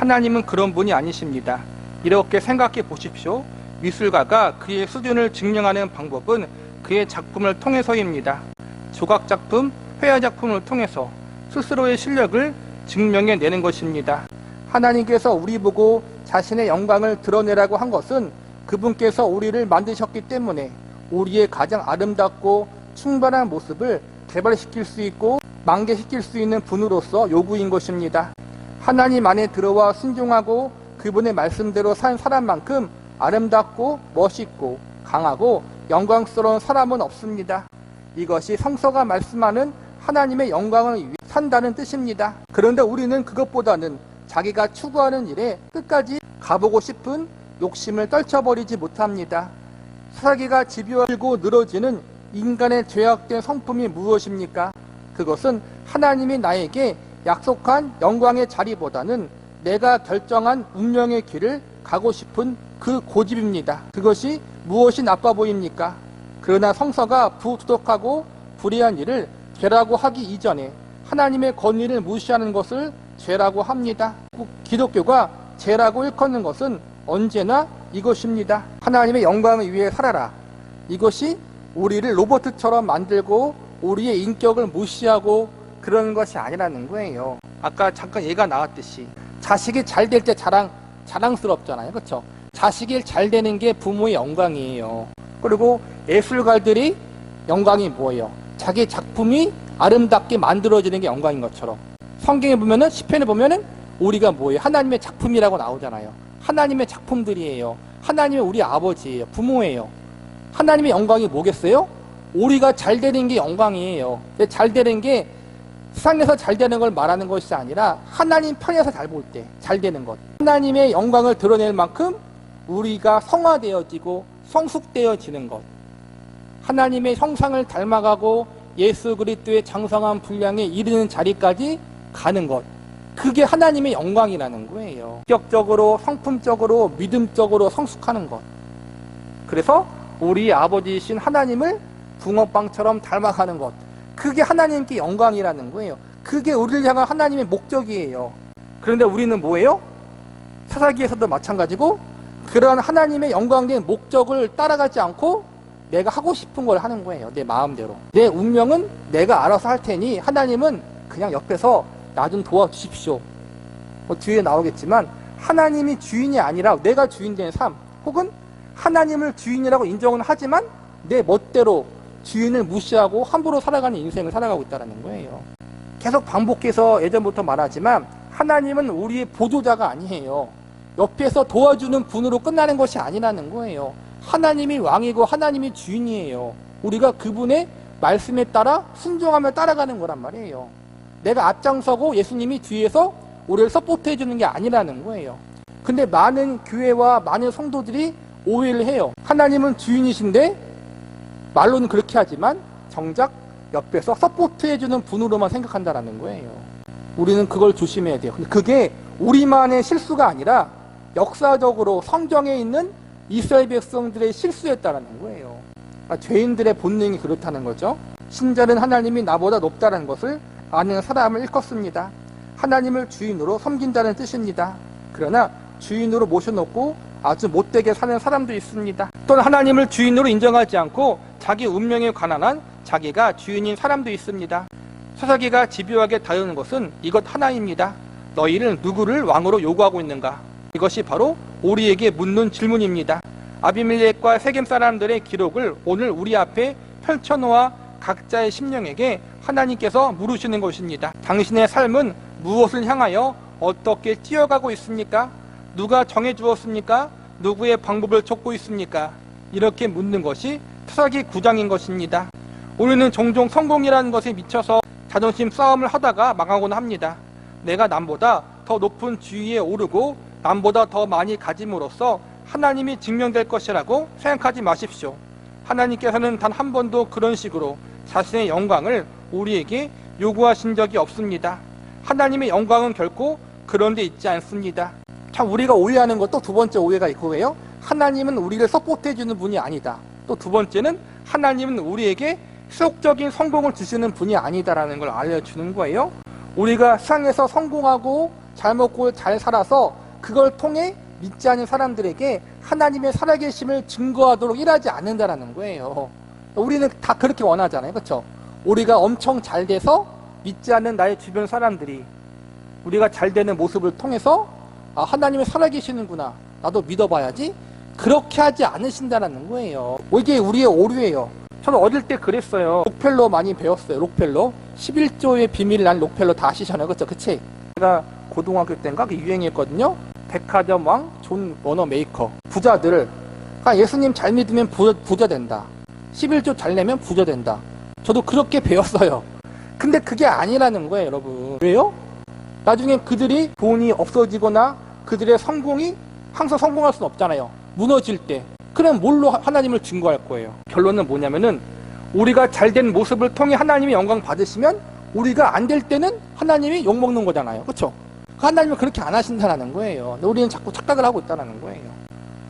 하나님은 그런 분이 아니십니다. 이렇게 생각해 보십시오. 미술가가 그의 수준을 증명하는 방법은 그의 작품을 통해서입니다. 조각작품, 회화작품을 통해서 스스로의 실력을 증명해내는 것입니다. 하나님께서 우리 보고 자신의 영광을 드러내라고 한 것은 그분께서 우리를 만드셨기 때문에 우리의 가장 아름답고 충만한 모습을 개발시킬 수 있고 만개시킬 수 있는 분으로서 요구인 것입니다. 하나님 안에 들어와 순종하고 그분의 말씀대로 산 사람만큼 아름답고 멋있고 강하고 영광스러운 사람은 없습니다. 이것이 성서가 말씀하는 하나님의 영광을 위해 산다는 뜻입니다. 그런데 우리는 그것보다는 자기가 추구하는 일에 끝까지 가보고 싶은 욕심을 떨쳐버리지 못합니다. 사사기가 집요하고 늘어지는 인간의 죄악된 성품이 무엇입니까? 그것은 하나님이 나에게 약속한 영광의 자리보다는 내가 결정한 운명의 길을 가고 싶은 그 고집입니다. 그것이 무엇이 나빠 보입니까? 그러나 성서가 부도덕하고 불의한 일을 죄라고 하기 이전에 하나님의 권위를 무시하는 것을 죄라고 합니다. 기독교가 죄라고 일컫는 것은 언제나 이것입니다. 하나님의 영광을 위해 살아라. 이것이 우리를 로봇처럼 만들고 우리의 인격을 무시하고 그런 것이 아니라는 거예요. 아까 잠깐 얘가 나왔듯이 자식이 잘 될 때 자랑스럽잖아요. 그렇죠? 자식이 잘 되는 게 부모의 영광이에요. 그리고 예술가들이 영광이 뭐예요? 자기 작품이 아름답게 만들어지는 게 영광인 것처럼 성경에 보면은 시편에 보면은 우리가 뭐예요? 하나님의 작품이라고 나오잖아요. 하나님의 작품들이에요. 하나님의 우리 아버지예요. 부모예요. 하나님의 영광이 뭐겠어요? 우리가 잘 되는 게 영광이에요. 잘 되는 게 세상에서 잘 되는 걸 말하는 것이 아니라 하나님 편에서 잘 볼 때 잘 되는 것. 하나님의 영광을 드러낼 만큼 우리가 성화되어지고 성숙되어지는 것. 하나님의 형상을 닮아가고 예수 그리스도의 장성한 분량에 이르는 자리까지 가는 것. 그게 하나님의 영광이라는 거예요. 인격적으로, 성품적으로, 믿음적으로 성숙하는 것. 그래서 우리 아버지이신 하나님을 붕어빵처럼 닮아가는 것. 그게 하나님께 영광이라는 거예요. 그게 우리를 향한 하나님의 목적이에요. 그런데 우리는 뭐예요? 사사기에서도 마찬가지고 그런 하나님의 영광된 목적을 따라가지 않고 내가 하고 싶은 걸 하는 거예요. 내 마음대로. 내 운명은 내가 알아서 할 테니 하나님은 그냥 옆에서 나 좀 도와주십시오. 뒤에 나오겠지만 하나님이 주인이 아니라 내가 주인 된 삶, 혹은 하나님을 주인이라고 인정은 하지만 내 멋대로 주인을 무시하고 함부로 살아가는 인생을 살아가고 있다는 거예요. 계속 반복해서 예전부터 말하지만 하나님은 우리의 보조자가 아니에요. 옆에서 도와주는 분으로 끝나는 것이 아니라는 거예요. 하나님이 왕이고 하나님이 주인이에요. 우리가 그분의 말씀에 따라 순종하며 따라가는 거란 말이에요. 내가 앞장서고 예수님이 뒤에서 우리를 서포트 해주는 게 아니라는 거예요. 근데 많은 교회와 많은 성도들이 오해를 해요. 하나님은 주인이신데 말로는 그렇게 하지만 정작 옆에서 서포트 해주는 분으로만 생각한다는 거예요. 우리는 그걸 조심해야 돼요. 근데 그게 우리만의 실수가 아니라 역사적으로 성경에 있는 이스라엘 백성들의 실수였다는 거예요. 죄인들의 본능이 그렇다는 거죠. 신자는 하나님이 나보다 높다는 것을 아는 사람을 일컫습니다. 하나님을 주인으로 섬긴다는 뜻입니다. 그러나 주인으로 모셔놓고 아주 못되게 사는 사람도 있습니다. 또는 하나님을 주인으로 인정하지 않고 자기 운명에 관한 한 자기가 주인인 사람도 있습니다. 사사기가 집요하게 다루는 것은 이것 하나입니다. 너희는 누구를 왕으로 요구하고 있는가? 이것이 바로 우리에게 묻는 질문입니다. 아비멜렉과 세겜 사람들의 기록을 오늘 우리 앞에 펼쳐놓아 각자의 심령에게 하나님께서 물으시는 것입니다. 당신의 삶은 무엇을 향하여 어떻게 뛰어가고 있습니까? 누가 정해주었습니까? 누구의 방법을 쫓고 있습니까? 이렇게 묻는 것이 사사기 9장인 것입니다. 우리는 종종 성공이라는 것에 미쳐서 자존심 싸움을 하다가 망하곤 합니다. 내가 남보다 더 높은 지위에 오르고 남보다 더 많이 가짐으로써 하나님이 증명될 것이라고 생각하지 마십시오. 하나님께서는 단 한 번도 그런 식으로 자신의 영광을 우리에게 요구하신 적이 없습니다. 하나님의 영광은 결코 그런 데 있지 않습니다. 참 우리가 오해하는 것도 두 번째 오해가 있고요. 하나님은 우리를 서포트해주는 분이 아니다. 또 두 번째는 하나님은 우리에게 세속적인 성공을 주시는 분이 아니다라는 걸 알려주는 거예요. 우리가 세상에서 성공하고 잘 잘 먹고 잘 살아서 그걸 통해 믿지 않는 사람들에게 하나님의 살아계심을 증거하도록 일하지 않는다라는 거예요. 우리는 다 그렇게 원하잖아요. 그렇죠? 우리가 엄청 잘 돼서 믿지 않는 나의 주변 사람들이 우리가 잘 되는 모습을 통해서 아, 하나님이 살아계시는구나, 나도 믿어봐야지, 그렇게 하지 않으신다는 거예요. 이게 우리의 오류예요. 저는 어릴 때 그랬어요. 록펠러 많이 배웠어요. 록펠러 11조의 비밀, 난 록펠러 다 아시잖아요. 그렇죠? 그 책 제가 고등학교 때인가 그 유행했거든요. 백화점 왕 존 워너 메이커. 부자들, 그러니까 예수님 잘 믿으면 부자 된다, 11조 잘 내면 부자 된다. 저도 그렇게 배웠어요. 근데 그게 아니라는 거예요, 여러분. 왜요? 나중에 그들이 돈이 없어지거나 그들의 성공이 항상 성공할 수는 없잖아요. 무너질 때. 그럼 뭘로 하나님을 증거할 거예요? 결론은 뭐냐면은 우리가 잘된 모습을 통해 하나님이 영광 받으시면 우리가 안 될 때는 하나님이 욕먹는 거잖아요. 그렇죠? 하나님은 그렇게 안 하신다는 거예요. 근데 우리는 자꾸 착각을 하고 있다는 거예요.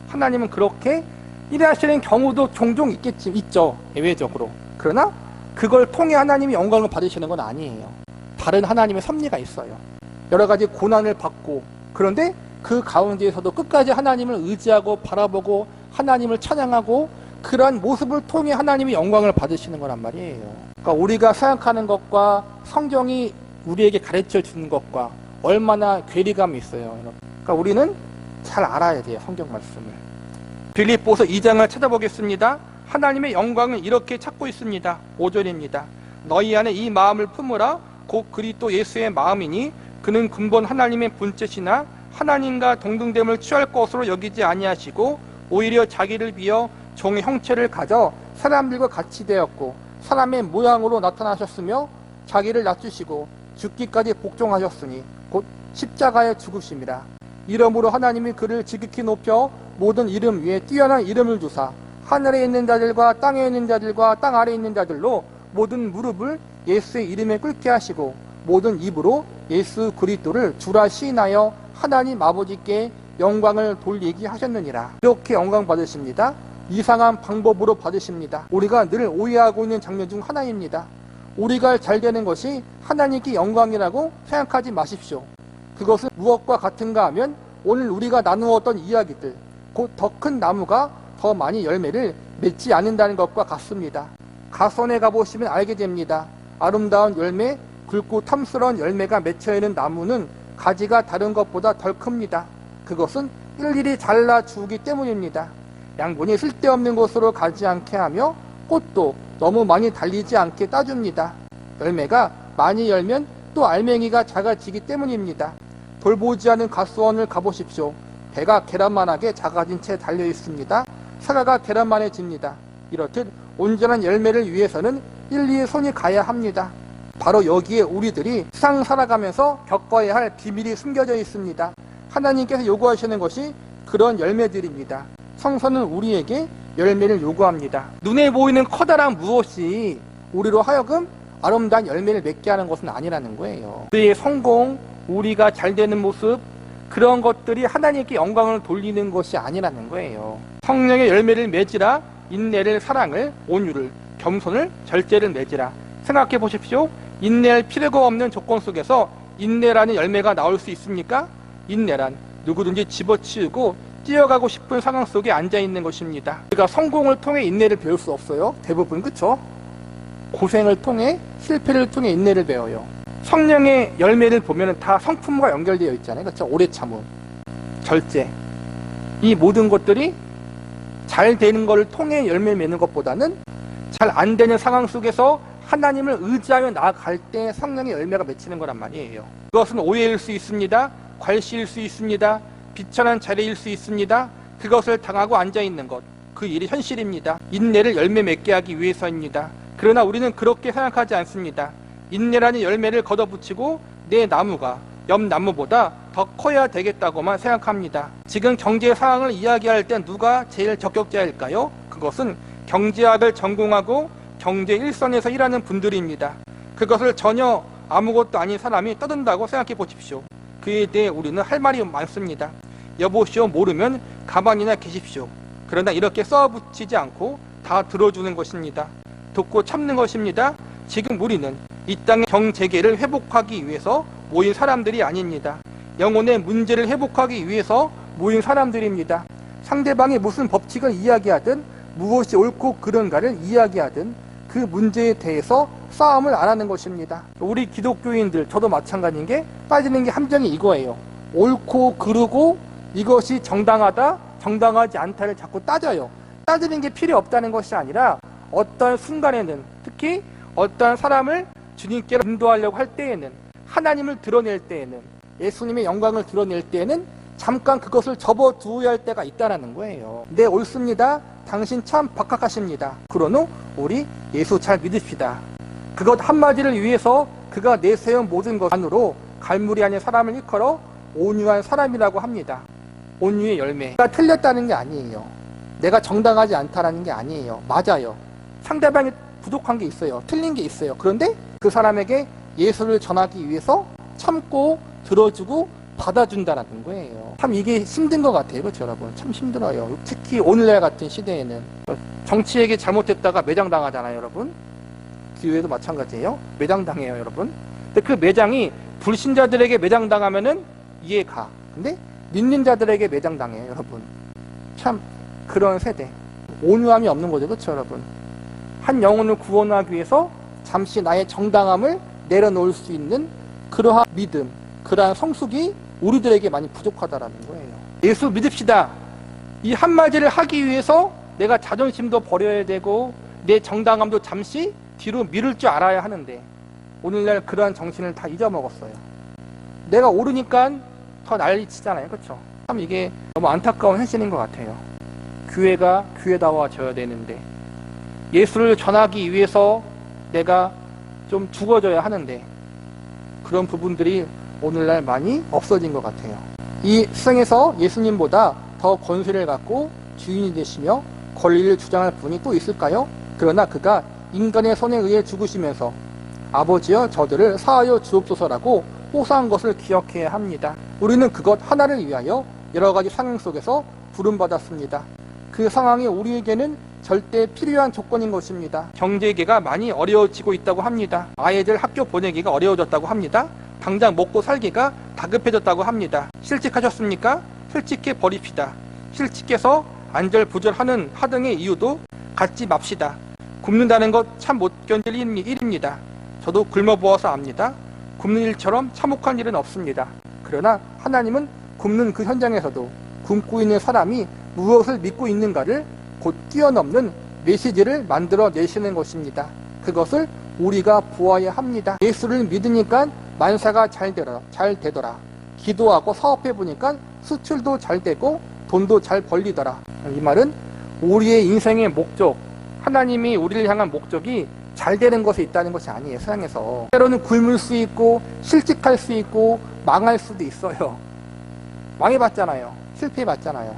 하나님은 그렇게 일하시는 경우도 종종 있죠. 예외적으로. 그러나 그걸 통해 하나님이 영광을 받으시는 건 아니에요. 다른 하나님의 섭리가 있어요. 여러 가지 고난을 받고, 그런데 그 가운데에서도 끝까지 하나님을 의지하고 바라보고 하나님을 찬양하고 그러한 모습을 통해 하나님이 영광을 받으시는 거란 말이에요. 그러니까 우리가 생각하는 것과 성경이 우리에게 가르쳐 주는 것과 얼마나 괴리감이 있어요. 그러니까 우리는 잘 알아야 돼요, 성경 말씀을. 빌립보서 2장을 찾아보겠습니다. 하나님의 영광을 이렇게 찾고 있습니다. 5절입니다. 너희 안에 이 마음을 품으라. 곧 그리스도 예수의 마음이니 그는 근본 하나님의 본체시나 하나님과 동등됨을 취할 것으로 여기지 아니하시고 오히려 자기를 비어 종의 형체를 가져 사람들과 같이 되었고 사람의 모양으로 나타나셨으며 자기를 낮추시고 죽기까지 복종하셨으니 곧 십자가에 죽으심이라. 이러므로 하나님이 그를 지극히 높여 모든 이름 위에 뛰어난 이름을 주사 하늘에 있는 자들과 땅에 있는 자들과 땅 아래에 있는 자들로 모든 무릎을 예수의 이름에 꿇게 하시고 모든 입으로 예수 그리스도를 주라 시인하여 하나님 아버지께 영광을 돌리게 하셨느니라. 이렇게 영광 받으십니다. 이상한 방법으로 받으십니다. 우리가 늘 오해하고 있는 장면 중 하나입니다. 우리가 잘 되는 것이 하나님께 영광이라고 생각하지 마십시오. 그것은 무엇과 같은가 하면 오늘 우리가 나누었던 이야기들, 곧 더 큰 나무가 더 많이 열매를 맺지 않는다는 것과 같습니다. 가선에 가보시면 알게 됩니다. 아름다운 열매, 굵고 탐스러운 열매가 맺혀있는 나무는 가지가 다른 것보다 덜 큽니다. 그것은 일일이 잘라 주우기 때문입니다. 양분이 쓸데없는 곳으로 가지 않게 하며 꽃도 너무 많이 달리지 않게 따줍니다. 열매가 많이 열면 또 알맹이가 작아지기 때문입니다. 돌보지 않은 갓수원을 가보십시오. 배가 계란만하게 작아진 채 달려 있습니다. 사과가 계란만해집니다. 이렇듯 온전한 열매를 위해서는 일일이 손이 가야 합니다. 바로 여기에 우리들이 세상 살아가면서 겪어야 할 비밀이 숨겨져 있습니다. 하나님께서 요구하시는 것이 그런 열매들입니다. 성서는 우리에게 열매를 요구합니다. 눈에 보이는 커다란 무엇이 우리로 하여금 아름다운 열매를 맺게 하는 것은 아니라는 거예요. 우리의 성공, 우리가 잘 되는 모습, 그런 것들이 하나님께 영광을 돌리는 것이 아니라는 거예요. 성령의 열매를 맺으라. 인내를, 사랑을, 온유를, 겸손을, 절제를 맺으라. 생각해 보십시오. 인내할 필요가 없는 조건 속에서 인내라는 열매가 나올 수 있습니까? 인내란 누구든지 집어치우고 뛰어가고 싶은 상황 속에 앉아있는 것입니다. 우리가 성공을 통해 인내를 배울 수 없어요. 대부분. 그쵸? 고생을 통해, 실패를 통해 인내를 배워요. 성령의 열매를 보면 다 성품과 연결되어 있잖아요. 그쵸? 오래 참음, 절제. 이 모든 것들이 잘 되는 것을 통해 열매를 맺는 것보다는 잘 안 되는 상황 속에서 하나님을 의지하며 나아갈 때 성령의 열매가 맺히는 거란 말이에요. 그것은 오해일 수 있습니다. 괄시일 수 있습니다. 비천한 자리일 수 있습니다. 그것을 당하고 앉아있는 것, 그 일이 현실입니다. 인내를 열매 맺게 하기 위해서입니다. 그러나 우리는 그렇게 생각하지 않습니다. 인내라는 열매를 걷어붙이고 내 나무가 옆 나무보다 더 커야 되겠다고만 생각합니다. 지금 경제 상황을 이야기할 때 누가 제일 적격자일까요? 그것은 경제학을 전공하고 경제 일선에서 일하는 분들입니다. 그것을 전혀 아무것도 아닌 사람이 떠든다고 생각해 보십시오. 그에 대해 우리는 할 말이 많습니다. 여보시오, 모르면 가만히나 계십시오. 그러나 이렇게 써붙이지 않고 다 들어주는 것입니다. 듣고 참는 것입니다. 지금 우리는 이 땅의 경제계를 회복하기 위해서 모인 사람들이 아닙니다. 영혼의 문제를 회복하기 위해서 모인 사람들입니다. 상대방이 무슨 법칙을 이야기하든 무엇이 옳고 그른가를 이야기하든 그 문제에 대해서 싸움을 안 하는 것입니다. 우리 기독교인들, 저도 마찬가지인 게 빠지는 게 함정이 이거예요. 옳고 그르고 이것이 정당하다, 정당하지 않다를 자꾸 따져요. 따지는 게 필요 없다는 것이 아니라 어떤 순간에는, 특히 어떤 사람을 주님께로 인도하려고 할 때에는, 하나님을 드러낼 때에는, 예수님의 영광을 드러낼 때에는 잠깐 그것을 접어두어야 할 때가 있다는 거예요. 네, 옳습니다. 당신 참 박학하십니다. 그러노 우리 예수 잘 믿읍시다. 그것 한마디를 위해서 그가 내세운 모든 것으로 갈무리 아닌 사람을 일컬어 온유한 사람이라고 합니다. 온유의 열매. 내가 틀렸다는 게 아니에요. 내가 정당하지 않다라는 게 아니에요. 맞아요. 상대방이 부족한 게 있어요. 틀린 게 있어요. 그런데 그 사람에게 예수를 전하기 위해서 참고 들어주고 받아준다는 거예요. 참 이게 힘든 것 같아요. 그렇죠, 여러분? 참 힘들어요. 특히 오늘날 같은 시대에는. 정치에게 잘못했다가 매장당하잖아요, 여러분. 교회도 마찬가지예요. 매장당해요, 여러분. 근데 그 매장이 불신자들에게 매장당하면은 이해가. 근데 믿는 자들에게 매장당해요, 여러분. 참 그런 세대. 온유함이 없는 거죠, 그렇죠, 여러분? 한 영혼을 구원하기 위해서 잠시 나의 정당함을 내려놓을 수 있는 그러한 믿음, 그러한 성숙이 우리들에게 많이 부족하다라는 거예요. 예수 믿읍시다. 이 한마디를 하기 위해서 내가 자존심도 버려야 되고 내 정당함도 잠시 뒤로 미룰 줄 알아야 하는데 오늘날 그러한 정신을 다 잊어먹었어요. 내가 오르니까 더 난리치잖아요. 그렇죠? 참 이게 너무 안타까운 현실인 것 같아요. 교회가 교회다워져야 되는데 예수를 전하기 위해서 내가 좀 죽어져야 하는데 그런 부분들이 오늘날 많이 없어진 것 같아요. 이 세상에서 예수님보다 더 권세를 갖고 주인이 되시며 권리를 주장할 분이 또 있을까요? 그러나 그가 인간의 손에 의해 죽으시면서 아버지여 저들을 사하여 주옵소서라고 호소한 것을 기억해야 합니다. 우리는 그것 하나를 위하여 여러 가지 상황 속에서 부름받았습니다. 그 상황이 우리에게는 절대 필요한 조건인 것입니다. 경제계가 많이 어려워지고 있다고 합니다. 아이들 학교 보내기가 어려워졌다고 합니다. 당장 먹고 살기가 다급해졌다고 합니다. 실직하셨습니까? 실직해 버립시다. 실직해서 안절부절하는 하등의 이유도 갖지 맙시다. 굶는다는 것 참 못 견딜 일입니다. 저도 굶어보아서 압니다. 굶는 일처럼 참혹한 일은 없습니다. 그러나 하나님은 굶는 그 현장에서도 굶고 있는 사람이 무엇을 믿고 있는가를 곧 뛰어넘는 메시지를 만들어 내시는 것입니다. 그것을 우리가 보아야 합니다. 예수를 믿으니까 만사가 잘 되더라. 기도하고 사업해보니까 수출도 잘 되고 돈도 잘 벌리더라. 이 말은 우리의 인생의 목적, 하나님이 우리를 향한 목적이 잘 되는 것에 있다는 것이 아니에요. 세상에서 때로는 굶을 수 있고 실직할 수 있고 망할 수도 있어요. 망해봤잖아요. 실패해봤잖아요.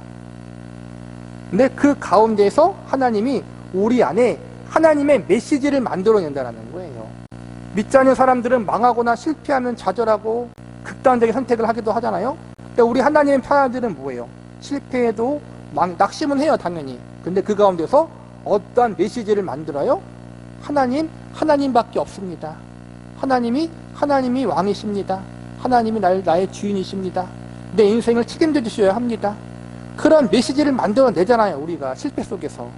근데 그 가운데에서 하나님이 우리 안에 하나님의 메시지를 만들어낸다는 거예요. 믿지 않는 사람들은 망하거나 실패하면 좌절하고 극단적인 선택을 하기도 하잖아요. 근데 우리 하나님의 편아들은 뭐예요? 실패해도 낙심은 해요, 당연히. 근데 그 가운데서 어떠한 메시지를 만들어요? 하나님밖에 없습니다. 하나님이 왕이십니다. 하나님이 나의 주인이십니다. 내 인생을 책임져 주셔야 합니다. 그런 메시지를 만들어내잖아요, 우리가 실패 속에서.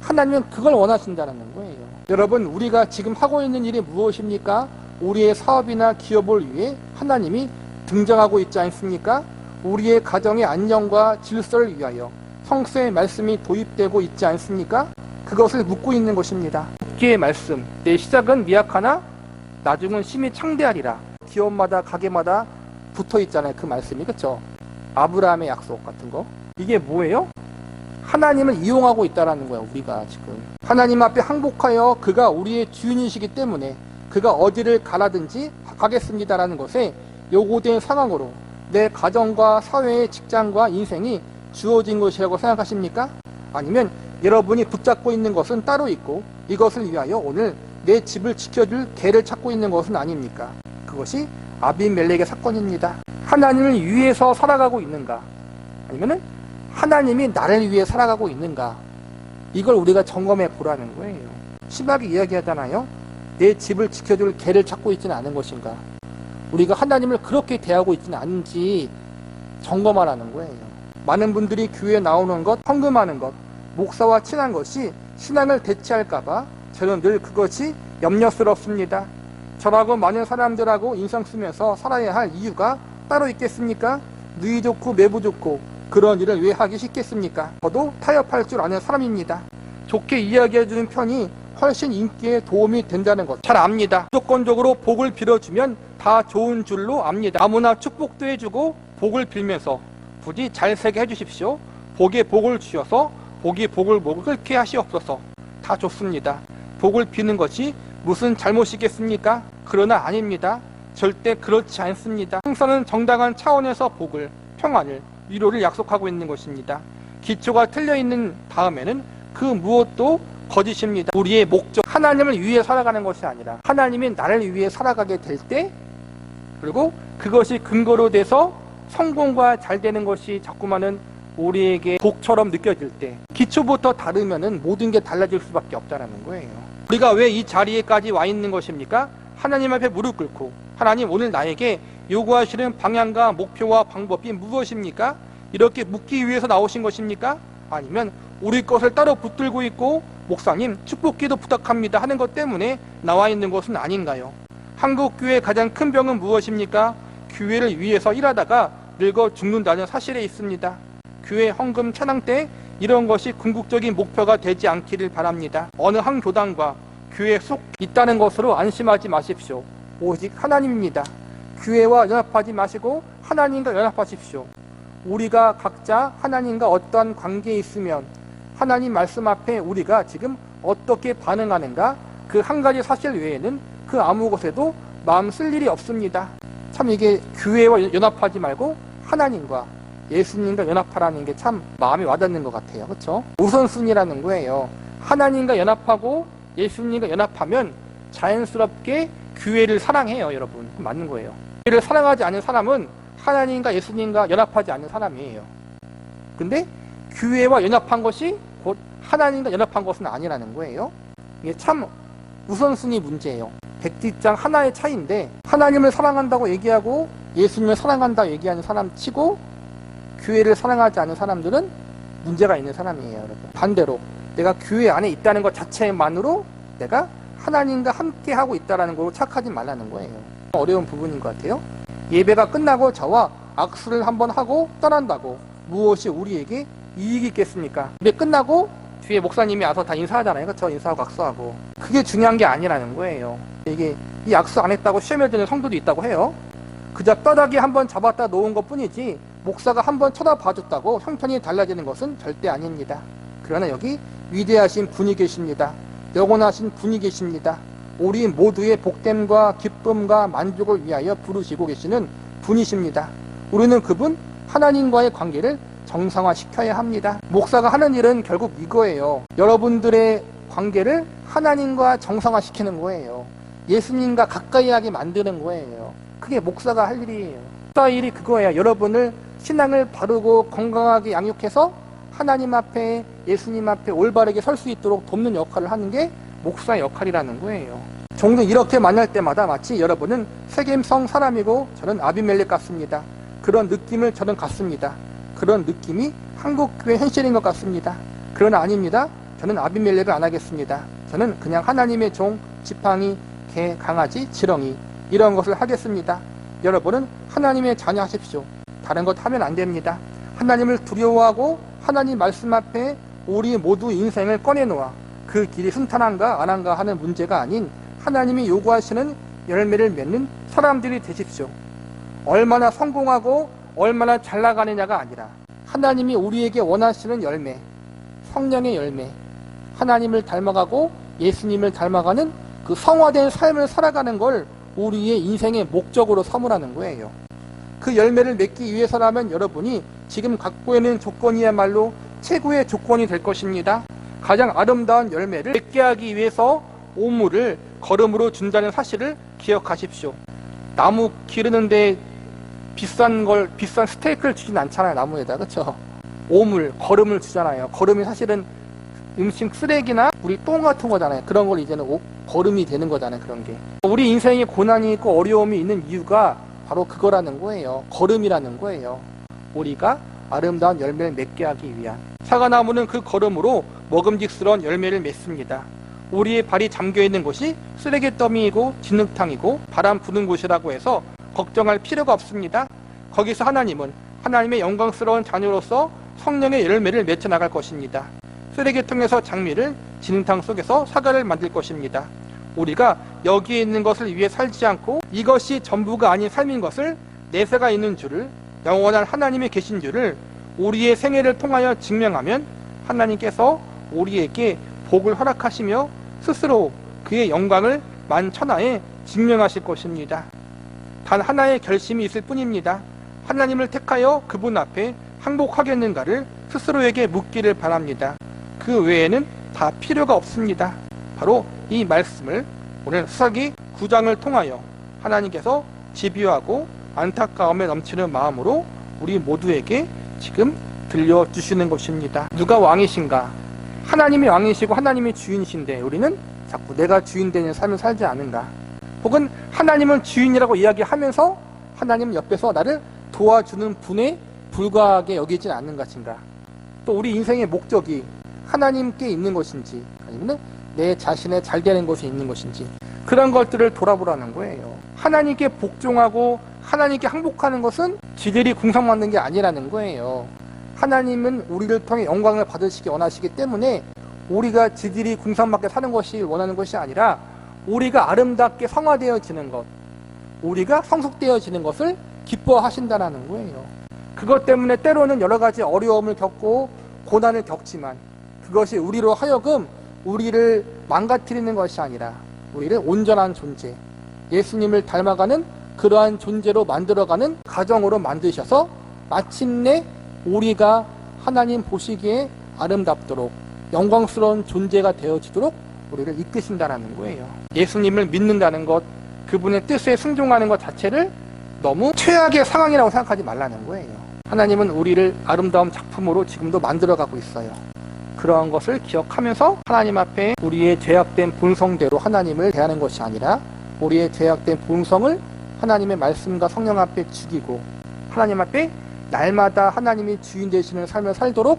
하나님은 그걸 원하신다는 거예요. 여러분, 우리가 지금 하고 있는 일이 무엇입니까? 우리의 사업이나 기업을 위해 하나님이 등장하고 있지 않습니까? 우리의 가정의 안녕과 질서를 위하여 성서의 말씀이 도입되고 있지 않습니까? 그것을 묻고 있는 것입니다. 묵기의 말씀, 내 시작은 미약하나 나중은 심히 창대하리라. 기업마다 가게마다 붙어 있잖아요, 그 말씀이. 그렇죠? 아브라함의 약속 같은 거. 이게 뭐예요? 하나님을 이용하고 있다는 거예요, 우리가 지금. 하나님 앞에 항복하여 그가 우리의 주인이시기 때문에 그가 어디를 가라든지 가겠습니다라는 것에 요구된 상황으로 내 가정과 사회의 직장과 인생이 주어진 것이라고 생각하십니까? 아니면 여러분이 붙잡고 있는 것은 따로 있고 이것을 위하여 오늘 내 집을 지켜줄 개를 찾고 있는 것은 아닙니까? 그것이 아비멜렉의 사건입니다. 하나님을 위해서 살아가고 있는가? 아니면은 하나님이 나를 위해 살아가고 있는가? 이걸 우리가 점검해 보라는 거예요. 심하게 이야기하잖아요. 내 집을 지켜줄 개를 찾고 있지는 않은 것인가? 우리가 하나님을 그렇게 대하고 있지는 않은지 점검하라는 거예요. 많은 분들이 교회에 나오는 것, 헌금하는 것, 목사와 친한 것이 신앙을 대체할까봐 저는 늘 그것이 염려스럽습니다. 저라고 많은 사람들하고 인상 쓰면서 살아야 할 이유가 따로 있겠습니까? 누이 좋고 매부 좋고 그런 일을 왜 하기 쉽겠습니까? 저도 타협할 줄 아는 사람입니다. 좋게 이야기해주는 편이 훨씬 인기에 도움이 된다는 것 잘 압니다. 무조건적으로 복을 빌어주면 다 좋은 줄로 압니다. 아무나 축복도 해주고 복을 빌면서 부디 잘 살게 해주십시오. 복에 복을 주셔서 복이 복을 끓게 하시옵소서. 다 좋습니다. 복을 비는 것이 무슨 잘못이겠습니까? 그러나 아닙니다. 절대 그렇지 않습니다. 항상은 정당한 차원에서 복을, 평안을, 위로를 약속하고 있는 것입니다. 기초가 틀려있는 다음에는 그 무엇도 거짓입니다. 우리의 목적, 하나님을 위해 살아가는 것이 아니라 하나님이 나를 위해 살아가게 될 때, 그리고 그것이 근거로 돼서 성공과 잘 되는 것이 자꾸만은 우리에게 복처럼 느껴질 때, 기초부터 다르면은 모든 게 달라질 수밖에 없다는 거예요. 우리가 왜 이 자리에까지 와 있는 것입니까? 하나님 앞에 무릎 꿇고, 하나님 오늘 나에게 요구하시는 방향과 목표와 방법이 무엇입니까? 이렇게 묻기 위해서 나오신 것입니까? 아니면 우리 것을 따로 붙들고 있고 목사님 축복기도 부탁합니다 하는 것 때문에 나와 있는 것은 아닌가요? 한국교회의 가장 큰 병은 무엇입니까? 교회를 위해서 일하다가 늙어 죽는다는 사실에 있습니다. 교회 헌금 찬양 때 이런 것이 궁극적인 목표가 되지 않기를 바랍니다. 어느 한 교단과 교회에 속 있다는 것으로 안심하지 마십시오. 오직 하나님입니다. 교회와 연합하지 마시고 하나님과 연합하십시오. 우리가 각자 하나님과 어떠한 관계에 있으면 하나님 말씀 앞에 우리가 지금 어떻게 반응하는가, 그 한 가지 사실 외에는 그 아무 곳에도 마음 쓸 일이 없습니다. 참 이게 교회와 연합하지 말고 하나님과 예수님과 연합하라는 게 참 마음에 와닿는 것 같아요. 그렇죠? 우선순위라는 거예요. 하나님과 연합하고 예수님과 연합하면 자연스럽게 교회를 사랑해요. 여러분, 맞는 거예요. 교회를 사랑하지 않는 사람은 하나님과 예수님과 연합하지 않는 사람이에요. 근데 교회와 연합한 것이 곧 하나님과 연합한 것은 아니라는 거예요. 이게 참 우선순위 문제예요. 백지장 하나의 차이인데, 하나님을 사랑한다고 얘기하고 예수님을 사랑한다고 얘기하는 사람 치고 교회를 사랑하지 않는 사람들은 문제가 있는 사람이에요. 여러분, 반대로 내가 교회 안에 있다는 것 자체만으로 내가 하나님과 함께 하고 있다는 걸로 착하지 말라는 거예요. 어려운 부분인 것 같아요. 예배가 끝나고 저와 악수를 한번 하고 떠난다고 무엇이 우리에게 이익이 있겠습니까? 예배 끝나고 뒤에 목사님이 와서 다 인사하잖아요. 그렇죠? 인사하고 악수하고. 그게 중요한 게 아니라는 거예요. 이게 이 악수 안 했다고 시험에 드는 성도도 있다고 해요. 그저 뼈다귀 한번 잡았다 놓은 것 뿐이지 목사가 한번 쳐다봐줬다고 형편이 달라지는 것은 절대 아닙니다. 그러나 여기 위대하신 분이 계십니다. 영원하신 분이 계십니다. 우리 모두의 복됨과 기쁨과 만족을 위하여 부르시고 계시는 분이십니다. 우리는 그분 하나님과의 관계를 정상화시켜야 합니다. 목사가 하는 일은 결국 이거예요. 여러분들의 관계를 하나님과 정상화시키는 거예요. 예수님과 가까이 하게 만드는 거예요. 그게 목사가 할 일이에요. 목사 일이 그거예요. 여러분을 신앙을 바르고 건강하게 양육해서 하나님 앞에, 예수님 앞에 올바르게 설 수 있도록 돕는 역할을 하는 게 목사의 역할이라는 거예요. 종종 이렇게 만날 때마다 마치 여러분은 세겜성 사람이고 저는 아비멜렉 같습니다. 그런 느낌을 저는 갖습니다. 그런 느낌이 한국교회 현실인 것 같습니다. 그러나 아닙니다. 저는 아비멜렉을 안 하겠습니다. 저는 그냥 하나님의 종, 지팡이, 개, 강아지, 지렁이 이런 것을 하겠습니다. 여러분은 하나님의 자녀 하십시오. 다른 것 하면 안 됩니다. 하나님을 두려워하고 하나님 말씀 앞에 우리 모두 인생을 꺼내놓아 그 길이 순탄한가 안 한가 하는 문제가 아닌 하나님이 요구하시는 열매를 맺는 사람들이 되십시오. 얼마나 성공하고 얼마나 잘 나가느냐가 아니라 하나님이 우리에게 원하시는 열매, 성령의 열매, 하나님을 닮아가고 예수님을 닮아가는 그 성화된 삶을 살아가는 걸 우리의 인생의 목적으로 삼으라는 거예요. 그 열매를 맺기 위해서라면 여러분이 지금 갖고 있는 조건이야말로 최고의 조건이 될 것입니다. 가장 아름다운 열매를 맺게 하기 위해서 오물을 거름으로 준다는 사실을 기억하십시오. 나무 기르는데 비싼 스테이크를 주진 않잖아요. 나무에다. 그렇죠? 오물, 거름을 주잖아요. 거름이 사실은 음식 쓰레기나 우리 똥 같은 거잖아요. 그런 걸 이제는 걸음이 되는 거잖아요. 그런 게. 우리 인생에 고난이 있고 어려움이 있는 이유가 바로 그거라는 거예요. 걸음이라는 거예요. 우리가 아름다운 열매를 맺게 하기 위한. 사과나무는 그 걸음으로 먹음직스러운 열매를 맺습니다. 우리의 발이 잠겨있는 곳이 쓰레기 더미이고 진흙탕이고 바람 부는 곳이라고 해서 걱정할 필요가 없습니다. 거기서 하나님은 하나님의 영광스러운 자녀로서 성령의 열매를 맺혀 나갈 것입니다. 쓰레기통에서 장미를, 진흙탕 속에서 사과를 만들 것입니다. 우리가 여기에 있는 것을 위해 살지 않고 이것이 전부가 아닌 삶인 것을, 내세가 있는 줄을, 영원한 하나님이 계신 줄을 우리의 생애를 통하여 증명하면 하나님께서 우리에게 복을 허락하시며 스스로 그의 영광을 만천하에 증명하실 것입니다. 단 하나의 결심이 있을 뿐입니다. 하나님을 택하여 그분 앞에 항복하겠는가를 스스로에게 묻기를 바랍니다. 그 외에는 다 필요가 없습니다. 바로 이 말씀을 오늘 수사기 9장을 통하여 하나님께서 집요하고 안타까움에 넘치는 마음으로 우리 모두에게 지금 들려주시는 것입니다. 누가 왕이신가? 하나님이 왕이시고 하나님이 주인이신데 우리는 자꾸 내가 주인 되는 삶을 살지 않은가? 혹은 하나님은 주인이라고 이야기하면서 하나님은 옆에서 나를 도와주는 분에 불과하게 여기진 않는 것인가? 또 우리 인생의 목적이 하나님께 있는 것인지 아니면 내 자신의 잘 되는 것이 있는 것인지 그런 것들을 돌아보라는 거예요. 하나님께 복종하고 하나님께 항복하는 것은 지들이 궁상받는 게 아니라는 거예요. 하나님은 우리를 통해 영광을 받으시기 원하시기 때문에 우리가 지들이 궁상받게 사는 것이 원하는 것이 아니라 우리가 아름답게 성화되어지는 것, 우리가 성숙되어지는 것을 기뻐하신다는 거예요. 그것 때문에 때로는 여러 가지 어려움을 겪고 고난을 겪지만 그것이 우리로 하여금 우리를 망가뜨리는 것이 아니라 우리를 온전한 존재, 예수님을 닮아가는 그러한 존재로 만들어가는 가정으로 만드셔서 마침내 우리가 하나님 보시기에 아름답도록 영광스러운 존재가 되어지도록 우리를 이끄신다는 거예요. 예수님을 믿는다는 것, 그분의 뜻에 순종하는 것 자체를 너무 최악의 상황이라고 생각하지 말라는 거예요. 하나님은 우리를 아름다운 작품으로 지금도 만들어가고 있어요. 그러한 것을 기억하면서 하나님 앞에 우리의 죄악된 본성대로 하나님을 대하는 것이 아니라 우리의 죄악된 본성을 하나님의 말씀과 성령 앞에 죽이고 하나님 앞에 날마다 하나님이 주인 되시는 삶을 살도록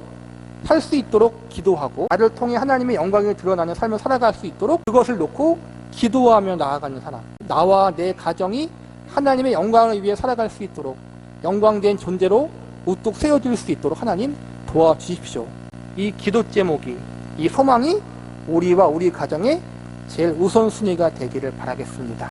살 수 있도록 기도하고 나를 통해 하나님의 영광이 드러나는 삶을 살아갈 수 있도록 그것을 놓고 기도하며 나아가는 사람, 나와 내 가정이 하나님의 영광을 위해 살아갈 수 있도록 영광된 존재로 우뚝 세워질 수 있도록 하나님 도와주십시오. 이 기도 제목이, 이 소망이 우리와 우리 가정의 제일 우선순위가 되기를 바라겠습니다.